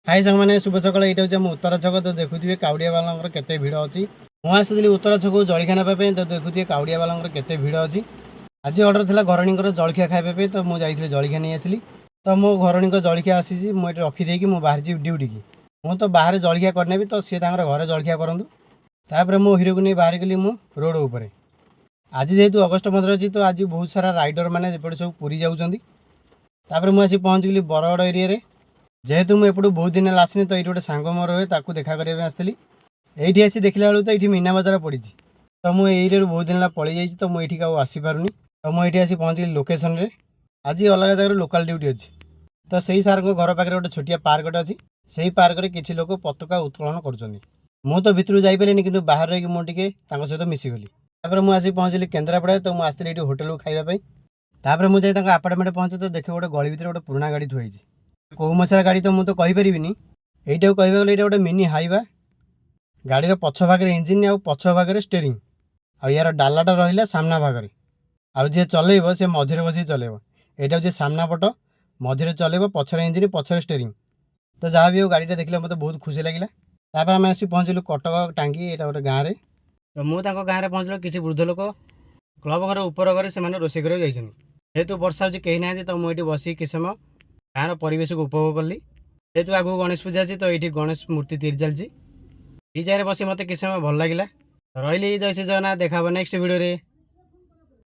हाय सांग मैंने शुभ सकाल ये हूँ उत्तरा छक तो देखुए काउड़िया वाला केते भिड़ अच्छी मुझे उत्तरा छक जलखिया नापी तो देखुए काउड़िया वाला केते भिड़ अच्छी आज अर्डर थी घरणी जलखिया खावाई तो मुझे जलखिया नहीं आसली तो मो घरणी जलखिया आसी मुझे रखीदे मुझे बाहर जी ड्यूटी की मुझे तो बाहर जलखिया करने तो सी घर जलखिया करूँ तापर मो हिरो को नहीं बाहर गली मु रोड उपर आज जेहेतु अगस्ट 15 अच्छी तो आज बहुत सारा राइडर मैंने सब पूरी जाऊँगी मुझे पहुँच गली बरगढ़ एरिया जेहेतु मुझे बहुत दिन आसनी तो ये गोटे सांग मोर हुए ताकू देखा करने आसती ये आसी देखला बेलू तो ये मीना बजार पड़ी तो मुझे एरिया बहुत दिन पलि जाइए तो मुझे आसीपारूनी तो मुझे आसी पहुँच गली लोकेशन रे आज अलग जगह लोकल ड्यूटी अच्छी तो सही सार को घर पाखे गोटे छोटिया पार्कटे अच्छी से पार्क में किसी लोग पताका उत्तोलन कर मु तो भितर जापारे कि बाहर रही मुझे सहित मिसीगली तापर मुझे पहुँचली केन्द्रापड़ा तो मुझे आसती ये होटेल को खावाई मुझे आपार्टमेंट पहुँचे तो देखे गोटे गली भर गोटे पुराना गाड़ी थुआई कौ मसीहार गाड़ी तो मुझे कहीपरि यहीटा कह गले ये गोटे मिनी हाइवा गाड़ी पछ भागे इंजिन आ पछ भागे स्टेरिंग आ यार डालाटा रहा सामना भागे आे चलेब से मझे बस चलेब यहाँ हूँ सामना पट मझे चलेब पछर इंजिन पछर स्टेरिंग तो जहाँ भी हो गाड़ीटा देखले मत बहुत खुशी लगे तापर आम आसी पहुँचलु कटक टांगी यहाँ गोटे गाँव में तो मुझे गाँव में पहुँचल किसी वृद्ध लोक क्लब घर उपर घर से रोषे कर जेहेतु वर्षा हो कहीं ना तो मुझे बस कि समय गाँव परिवेश को उपभोग कली जेहेतु आगू गणेश पूजा अच्छी तो ये गणेश मूर्ति तैयारी चलती जगह बस मत किसी समय भल लगे रही जय श्री जगन्नाथ देखा नेक्स्ट वीडियो रे।